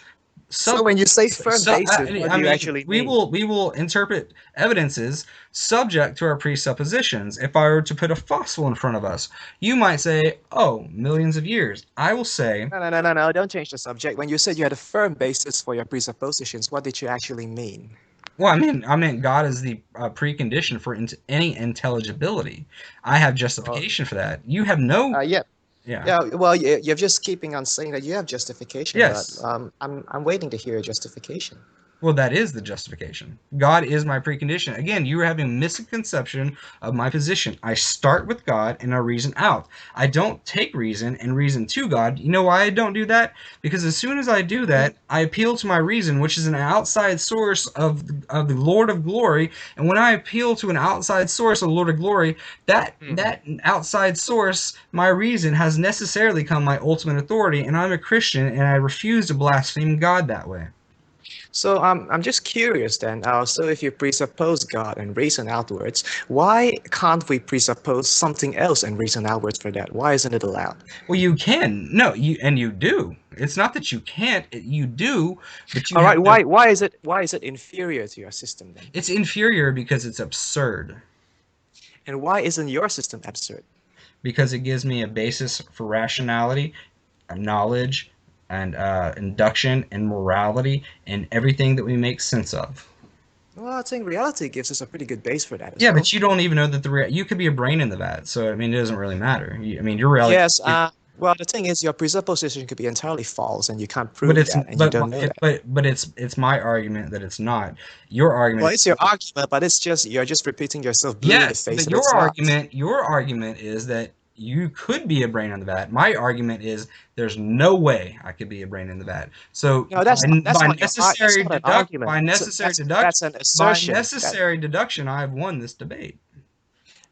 So sub when you say firm so basis, what I do you mean actually we mean? will interpret evidences subject to our presuppositions. If I were to put a fossil in front of us, you might say, "Oh, millions of years." I will say, No, no, no, no, no. Don't change the subject. When you said you had a firm basis for your presuppositions, what did you actually mean? well, I mean God is the precondition for any intelligibility. I have Well, justification for that. You have no, yeah, yeah. yeah. Well, you're just keeping on saying that you have justification, but Yes. I'm waiting to hear your justification. Well, that is the justification. God is my precondition. Again, you are having a misconception of my position. I start with God and I reason out. I don't take reason and reason to God. You know why I don't do that? Because as soon as I do that, I appeal to my reason, which is an outside source of the Lord of glory. And when I appeal to an outside source of the Lord of glory, that outside source, my reason, has necessarily become my ultimate authority. And I'm a Christian, and I refuse to blaspheme God that way. So I'm just curious then. So if you presuppose God and reason outwards, why can't we presuppose something else and reason outwards for that? Why isn't it allowed? Well, you can. No, you do. It's not that you can't. You do, but you All have right. to. Why is it inferior to your system then? It's inferior because it's absurd. And why isn't your system absurd? Because it gives me a basis for rationality, knowledge, and induction and morality and everything that we make sense of. Well, I think reality gives us a pretty good base for that as Yeah, well. but you don't even know that you could be a brain in the vat. So I mean, it doesn't really matter. I mean, your reality. Yes. Well, the thing is, your presupposition could be entirely false, and you can't But prove that, and you don't know that. it's my argument that it's not. Your argument Well, is it's your argument, but it's just you're just repeating yourself blue in the yes, face but that it's not. your argument is that you could be a brain in the vat. My argument is there's no way I could be a brain in the vat. So No, that's not your that's not an argument. That's an by assertion. necessary deduction, I've won this debate.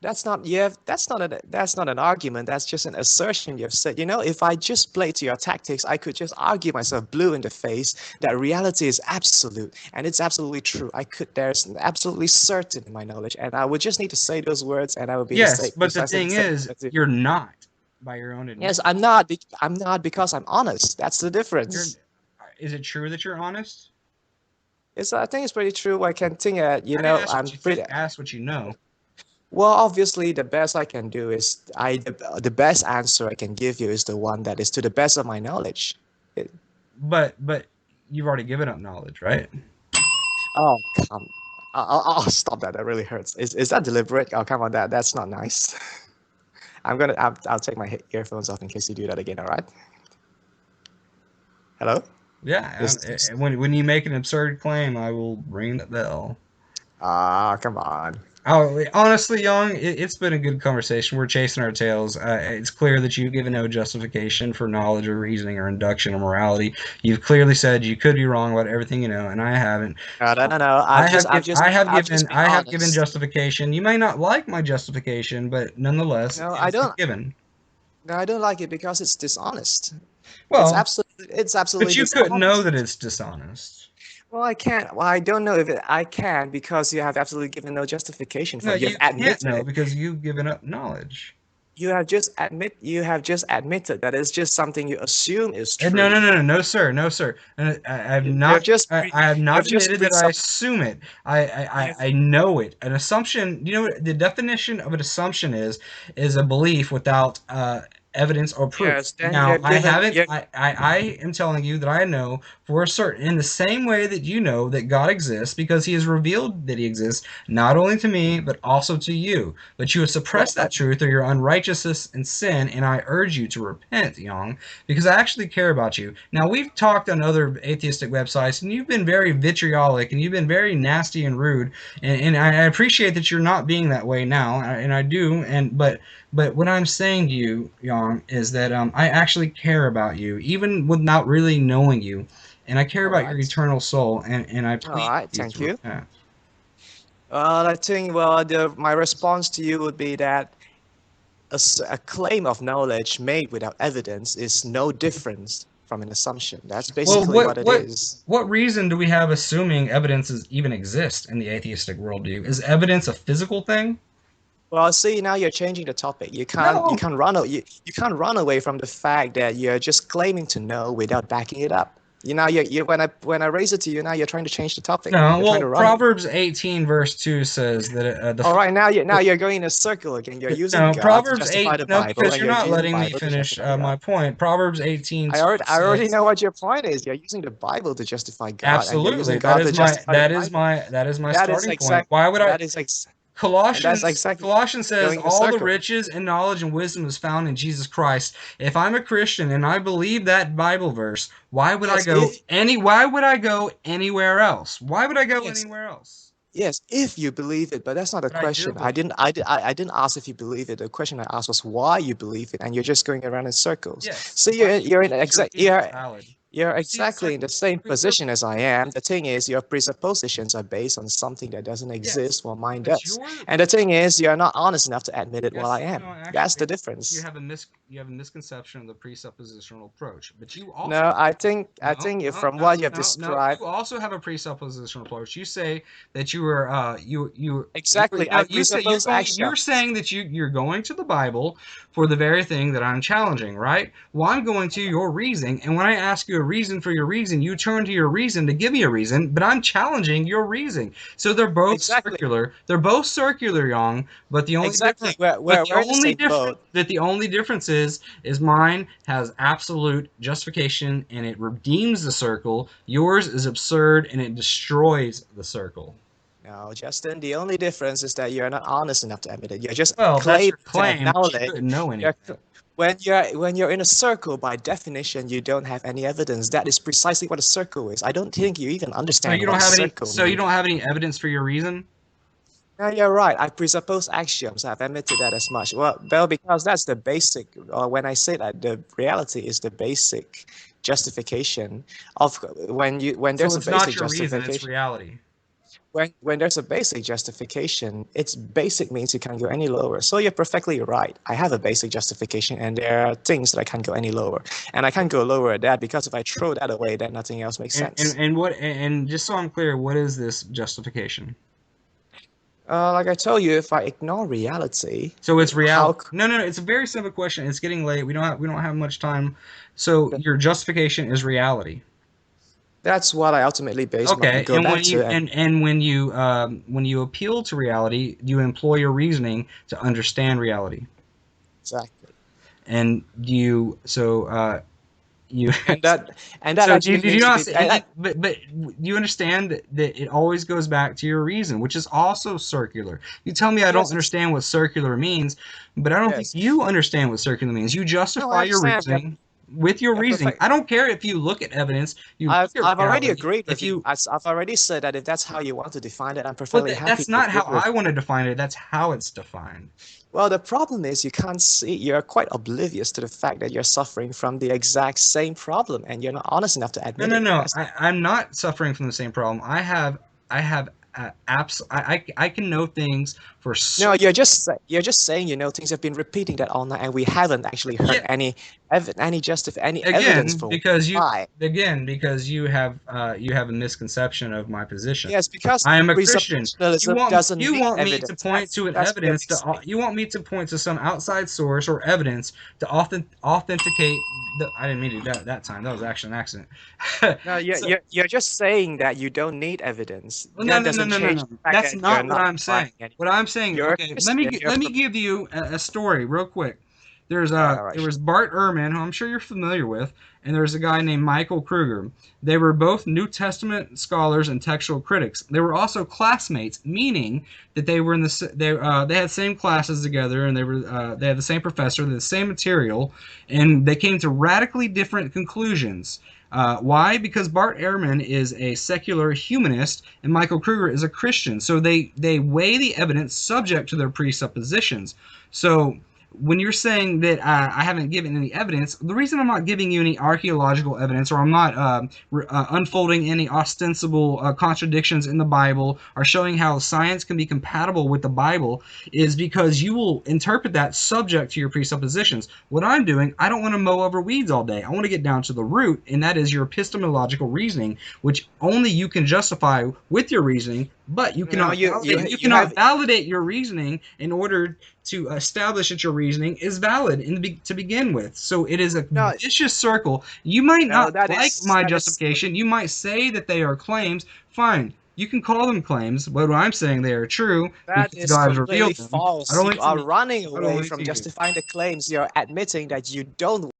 That's not yeah. That's not an argument. That's just an assertion you've said. If I just played to your tactics, I could just argue myself blue in the face that reality is absolute and it's absolutely true. There's absolutely certain in my knowledge, and I would just need to say those words, and I would be the Yes, same but the precisely the thing same is, as you. you're not by your own Yes, admission. I'm not. I'm not because I'm honest. That's the You're difference. is it true that you're honest? I think it's pretty true. I can think that I didn't ask what I'm you pretty. think. I asked what you know. Well, obviously, the best I can do is the best answer I can give you is the one that is to the best of my knowledge. It, But you've already given up knowledge, right? oh, come. I'll stop that. That really hurts. Is that deliberate? Oh, come on. That's not nice. I'll take my earphones off in case you do that again. All right. Hello. Yeah. This. When you make an absurd claim, I will ring the bell. Come on. Oh, honestly, Young, it's been a good conversation. We're chasing our tails. It's clear that you've given no justification for knowledge or reasoning or induction or morality. You've clearly said you could be wrong about everything you know, and I haven't. No, no, no, no. I've just been I have given honest. justification. You may not like my justification, but nonetheless, No, I it's don't. given. No, I don't like it because it's dishonest. Well, It's but absolutely you couldn't know dishonest. that it's dishonest. Well, I can't. Well, I don't know if I can because you have absolutely given no justification No, for it. You've you can't admitted know it. because you've given up knowledge. You have just admitted that it's just something you assume is No, no, true. no, no, no, sir, no, sir. You, you have just pre, I have you have not just admitted that I presupp. assume it. You have, I know it. An assumption. You know what the definition of an assumption is a belief without evidence or proof. yes. Then you Now, have given. You I am telling you that I know for certain, in the same way that you know that God exists, because He has revealed that He exists not only to me but also to you. But you have well, suppressed that truth through your unrighteousness and sin, and I urge you to repent, Young, because I actually care about you. Now, we've talked on other atheistic websites, and you've been very vitriolic, and you've been very nasty and rude, and I appreciate that you're not being that way now, and I do, but what I'm saying to you, Young, is that I actually care about you, even without really knowing you, and I care all about your right. eternal soul, and I All plead right. with you Thank to you. repent. I think my response to you would be that a claim of knowledge made without evidence is no different from an assumption. That's Well, basically what it is. what reason do we have assuming evidences even exist in the atheistic worldview? Is evidence a physical thing? Well, see, now you're changing the topic. You No. can't run you can't run away from the fact that you're just claiming to know without backing it up. you when I raise it to you, now you're trying to change the topic. No, You're trying well, to run it. Proverbs 18 verse 2 says that the All right, now you're going in a circle again. You're using no, God to Proverbs justify 8, the no, Bible, because and you're you're not using the letting me Bible to finish justify God. my point. Proverbs 18:2 I already says, know what your point is. You're using the Bible to justify God, and you're using absolutely, that God to is my justify the Bible. that is my That is starting point. exact. Why would I That is ex. And that's exactly Colossians says going in a all the circle. riches and knowledge and wisdom is found in Jesus Christ. If I'm a Christian and I believe that Bible verse, Yes, why would I go anywhere else? Why would I go yes, anywhere else? yes. If you believe it, but that's not a But I do question. I believe. didn't. I didn't ask if you believe it. The question I asked was why you believe it, and you're just going around in circles. Yes. So Why do you you're in think that your exact. reason is valid? You're See, exactly in the same your position as I am. The thing is, your presuppositions are based on something that doesn't yes, exist while mine but does. And the thing is, you're not honest enough to admit it while I yes, no, am. That's the actually, difference. you have a misconception of the presuppositional approach. But you also No, I think from what you have no. described, You also have a presuppositional approach. You say that you were exactly, no. I You say you're presuppose going. You're actions. saying that you're going to the Bible for the very thing that I'm challenging, right? Well, I'm going to your reasoning, and when I ask you a reason for your reason, you turn to your reason to give me a reason, but I'm challenging your reasoning. So they're both Exactly, circular. They're both circular, Yang. But the only exactly. difference, We're, we're, we're in the same boat. the only difference is mine has absolute justification and it redeems the circle. Yours is absurd and it destroys the circle. No, Justin, the only difference is that you're not honest enough to admit it. You're just Well, that's claiming your to claim, but you acknowledge. couldn't know You're, anything. when you're in a circle, by definition, you don't have any evidence. That is precisely what a circle is. I don't think you even understand what a circle So you means. don't have any evidence for your reason? No, you're right. I presuppose axioms. I've admitted that as much. Well, because that's the basic. Or when I say that, the reality is the basic justification of when So there's a it's not basic your reason, it's justification. reality. When there's a basic justification, it's basic means you can't go any lower. So you're perfectly right. I have a basic justification, and there are things that I can't go any lower, and I can't go lower at that because if I throw that away, then nothing else makes sense. And just so I'm clear, what is this justification? Like I told you, if I ignore reality, So it's reality. how? No. It's a very simple question. It's getting late. We don't have much time. So your justification is reality. That's what I ultimately base my Okay. go back to, and And when you appeal to reality, you employ your reasoning to understand reality. exactly, And you and that so actually do you means to not be. say, but you understand that it always goes back to your reason, which is also circular. You tell me I don't Yes, it's understand what circular means, but I don't think yes. you understand what circular means. You No, I justify your understand. reasoning with your You're reasoning. perfect. I don't care if you look at evidence, you look at I've already reality. agreed If with you. you I've already said that if that's how you want to define it, I'm well, perfectly happy that's to not agree how with I you. want to define it. That's how it's defined. Well, the problem is you can't see, you're quite oblivious to the fact that you're suffering from the exact same problem and you're not honest enough to admit it. No. That's, I'm not suffering from the same problem. I have I can know things for no, certain. you're just saying things have been repeating that all night and we haven't actually heard Yeah, any evidence for why. because you have a misconception of my position. Yes, because I am a Christian. presuppositionalism doesn't You need want me to evidence. point to an That's what you're evidence to missing. you want me to point to some outside source or evidence to authenticate the I didn't mean to do that that time. That was actually an accident. No, So you're just saying that you don't need evidence. well, That doesn't change no. the fact That's that you're not what not I'm defying saying. anything. What I'm saying, You're a okay, Christian. let me give you a story real quick. All right, There was sure. Bart Ehrman, who I'm sure you're familiar with, and there's a guy named Michael Kruger. They were both New Testament scholars and textual critics. They were also classmates, meaning that they were in they had same classes together, and they had the same professor, the same material, and they came to radically different conclusions. Why? Because Bart Ehrman is a secular humanist and Michael Kruger is a Christian. So they weigh the evidence subject to their presuppositions. So when you're saying that I haven't given any evidence, the reason I'm not giving you any archaeological evidence or I'm not unfolding any ostensible contradictions in the Bible or showing how science can be compatible with the Bible is because you will interpret that subject to your presuppositions. What I'm doing, I don't want to mow over weeds all day. I want to get down to the root, and that is your epistemological reasoning, which only you can justify with your reasoning, but No, you cannot you have validate your reasoning in order to establish that your reasoning is valid to begin with. So it is a No, vicious circle. You might no, not that like is my that is justification. You might say that they are claims. Fine. You can call them claims, but what I'm saying they are true that because is God has completely revealed them, not false. You only to are me, running not away only from to you. justifying the claims. You're admitting that you don't